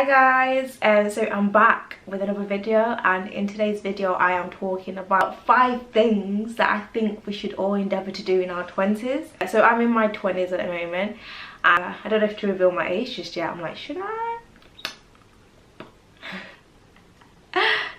guys, so I'm back with another video, and in today's video I am talking about 5 things that I think we should all endeavour to do in our 20s. So I'm in my 20s at the moment, and I don't have to reveal my age just yet. I'm like, should I?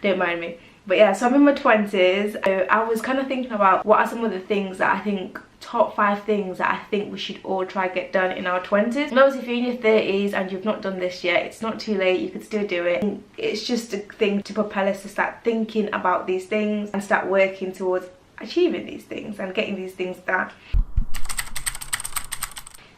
Don't mind me. But yeah, so I'm in my 20s. So I was kind of thinking about what are some of the things that I think, top 5 things that I think we should all try get done in our 20s. And obviously if you're in your 30s and you've not done this yet, it's not too late, you could still do it. And it's just a thing to propel us to start thinking about these things and start working towards achieving these things and getting these things done.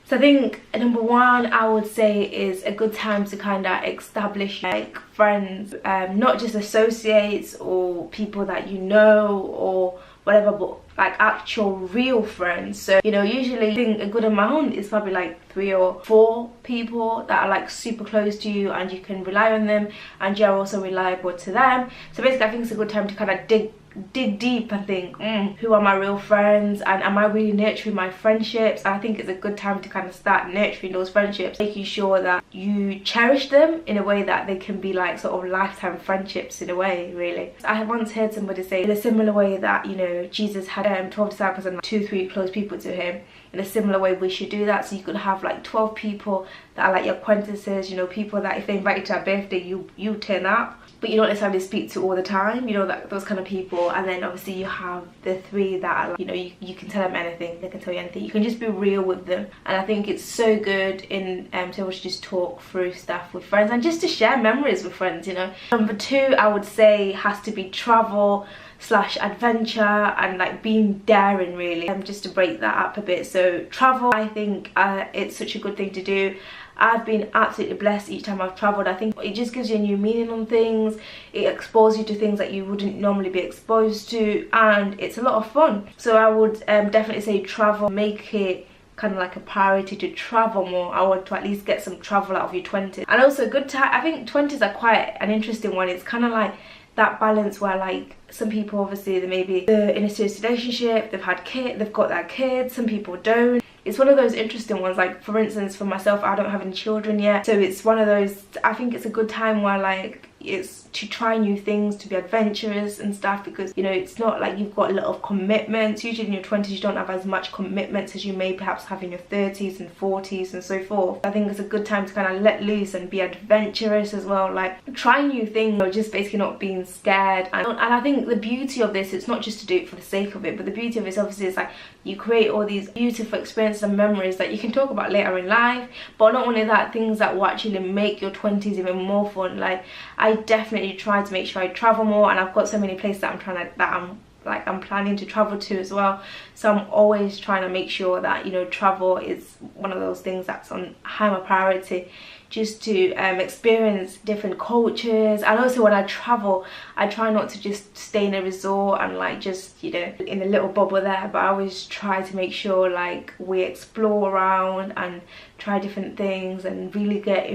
So I think number 1 I would say is a good time to kind of establish like friends, not just associates or people that you know or whatever, but like actual real friends. So you know, usually I think a good amount is probably like 3 or 4 people that are like super close to you and you can rely on them and you're also reliable to them. So basically I think it's a good time to kind of dig deep and think, who are my real friends and am I really nurturing my friendships? I think it's a good time to kind of start nurturing those friendships, making sure that you cherish them in a way that they can be like sort of lifetime friendships in a way, really. I once heard somebody say, in a similar way that, you know, Jesus had 12 disciples and 2-3 close people to him, in a similar way we should do that. So you could have like 12 people that are like your acquaintances, you know, people that if they invite you to a birthday, you turn up, but you don't necessarily speak to all the time, you know, that those kind of people. And then obviously you have the 3 that are like, you know, you can tell them anything, they can tell you anything, you can just be real with them. And I think it's so good in to be able to just talk through stuff with friends and just to share memories with friends, you know. Number 2 I would say has to be travel / adventure and like being daring, really, just to break that up a bit. So travel, I think it's such a good thing to do. I've been absolutely blessed each time I've travelled. I think it just gives you a new meaning on things, it exposes you to things that you wouldn't normally be exposed to, and it's a lot of fun. So I would definitely say travel, make it kind of like a priority to travel more. I want to at least get some travel out of your 20s. And also a good time, I think 20s are quite an interesting one. It's kind of like that balance where like some people obviously they maybe in a serious relationship, they've got their kids, some people don't. It's one of those interesting ones. Like for instance, for myself, I don't have any children yet, so it's one of those, I think it's a good time where like it's to try new things, to be adventurous and stuff, because you know it's not like you've got a lot of commitments. Usually in your 20s you don't have as much commitments as you may perhaps have in your 30s and 40s and so forth. I think it's a good time to kind of let loose and be adventurous as well, like try new things, or just basically not being scared. And I think the beauty of this, it's not just to do it for the sake of it, but the beauty of this obviously is like you create all these beautiful experiences and memories that you can talk about later in life. But not only that, things that will actually make your 20s even more fun. Like I definitely try to make sure I travel more, and I've got so many places that I'm planning to travel to as well. So I'm always trying to make sure that, you know, travel is one of those things that's on high my priority, just to experience different cultures. And also when I travel, I try not to just stay in a resort and like just, you know, in a little bubble there, but I always try to make sure like we explore around and try different things and really get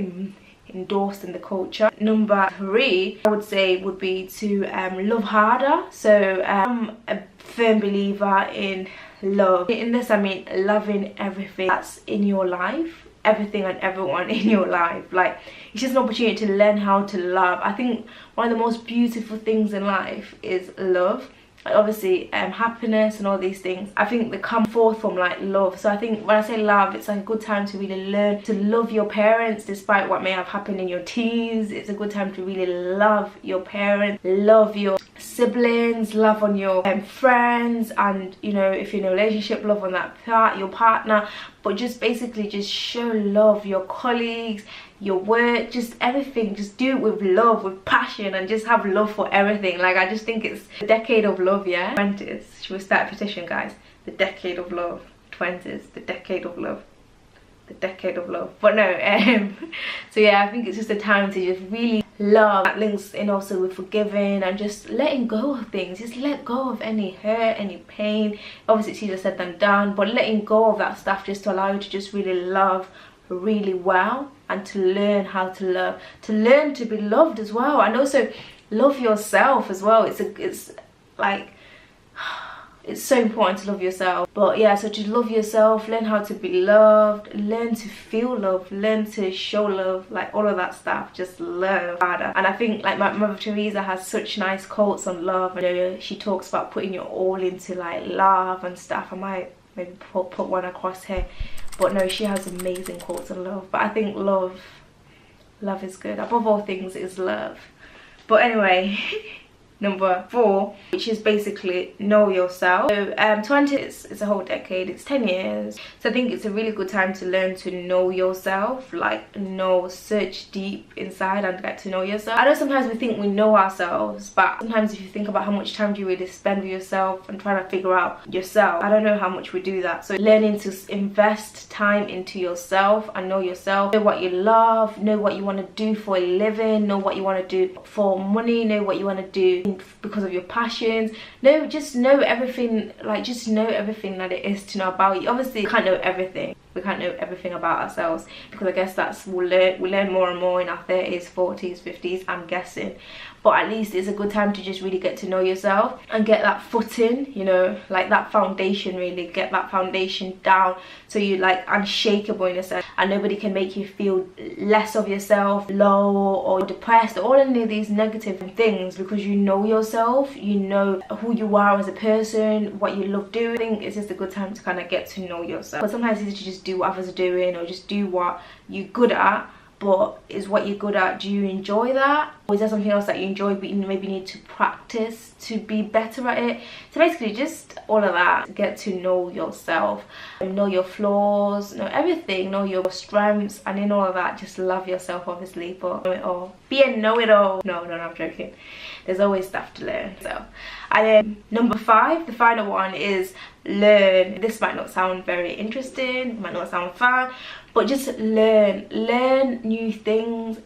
endorsed in the culture. Number 3 I would say would be to love harder. So I'm a firm believer in love. In this I mean loving everything that's in your life, everything and everyone in your life. Like it's just an opportunity to learn how to love. I think one of the most beautiful things in life is love. Like obviously happiness and all these things, I think they come forth from like love. So I think when I say love, it's like a good time to really learn to love your parents despite what may have happened in your teens. It's a good time to really love your parents, love your siblings, love on your friends, and you know, if you're in a relationship, love on your partner. But just basically just show love, your colleagues, your work, just everything. Just do it with love, with passion, and just have love for everything. Like I just think it's the decade of love. Yeah, 20s, should we start a petition, guys? The decade of love. 20s, the decade of love, the decade of love. But no, so yeah, I think it's just a time to just really love. That links in also with forgiving and just letting go of things. Just let go of any hurt, any pain. Obviously it's easier said than done, but letting go of that stuff just to allow you to just really love really well, and to learn how to love, to learn to be loved as well, and also love yourself as well. It's like It's so important to love yourself. But yeah, so to love yourself, learn how to be loved, learn to feel love, learn to show love, like all of that stuff. Just love harder. And I think like my Mother Teresa has such nice quotes on love. You know, she talks about putting your all into like love and stuff. I might maybe put one across here, but no, she has amazing quotes on love. But I think love is good. Above all things is love. But anyway, number 4, which is basically know yourself. So 20s is a whole decade, it's 10 years, so I think it's a really good time to learn to know yourself, like search deep inside and get to know yourself. I know sometimes we think we know ourselves, but sometimes if you think about how much time do you really spend with yourself and trying to figure out yourself, I don't know how much we do that. So learning to invest time into yourself and know yourself, know what you love, know what you want to do for a living, know what you want to do for money, know what you want to do because of your passions. Just know everything, like just know everything that it is to know about you. Obviously we can't know everything, about ourselves, because I guess that's we learn more and more in our 30s, 40s, 50s, I'm guessing. But at least it's a good time to just really get to know yourself and get that footing, you know, like that foundation, really get that foundation down so you're like unshakable in yourself and nobody can make you feel less of yourself, low or depressed or any of these negative things, because you know yourself, you know who you are as a person, what you love doing. I think it's just a good time to kind of get to know yourself. But sometimes it's to just do what others are doing or just do what you're good at. But is what you're good at, do you enjoy that? Or is there something else that you enjoy but you maybe need to practice to be better at it? So basically just all of that, get to know yourself, know your flaws, know everything, know your strengths, and in all of that just love yourself, obviously, but know it all. Be a know-it-all. No, I'm joking. There's always stuff to learn. So, and then number 5, the final one, is learn. This might not sound very interesting, might not sound fun, but just learn new things,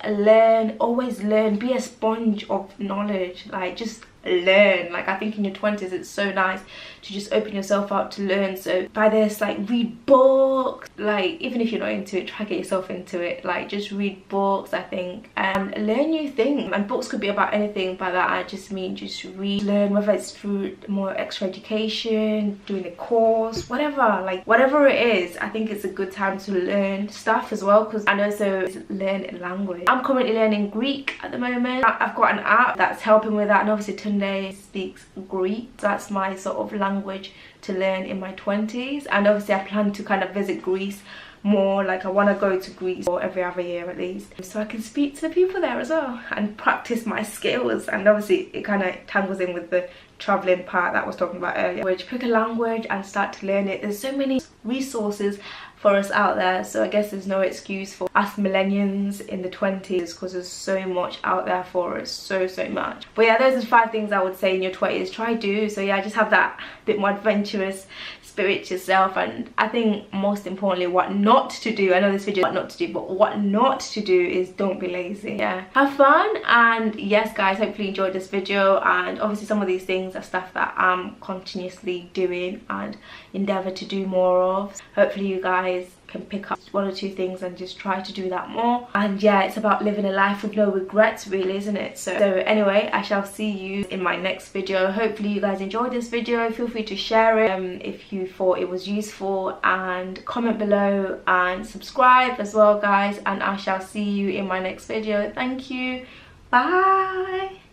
always learn, be a sponge of knowledge, like just learn. Like I think in your 20s it's so nice to just open yourself up to learn. So by this, like read books, like even if you're not into it, try to get yourself into it, like just read books, I think, and learn new things. And books could be about anything. By that I just mean just read, learn, whether it's through more extra education, doing a course, whatever, like whatever it is. I think it's a good time to learn stuff as well, because and also learn a language. I'm currently learning Greek at the moment. I've got an app that's helping with that, and obviously Tunde speaks Greek, so that's my sort of language to learn in my 20s. And obviously I plan to kind of visit Greece more, like I want to go to Greece for every other year at least, so I can speak to the people there as well and practice my skills. And obviously it kind of tangles in with the traveling part that I was talking about earlier, which pick a language and start to learn it. There's so many resources for us out there, so I guess there's no excuse for us millennials in the 20s, because there's so much out there for us, so much. But yeah, those are 5 things I would say in your 20s try do. So yeah, just have that bit more adventurous spirit to yourself. And I think most importantly, what not to do, I know this video is what not to do, but what not to do is don't be lazy. Yeah, have fun. And yes guys, hopefully you enjoyed this video, and obviously some of these things are stuff that I'm continuously doing and endeavor to do more of. Hopefully you guys can pick up 1 or 2 things and just try to do that more. And yeah, it's about living a life with no regrets, really, isn't it? So anyway, I shall see you in my next video. Hopefully you guys enjoyed this video. Feel free to share it if you thought it was useful, and comment below and subscribe as well guys, and I shall see you in my next video. Thank you, bye.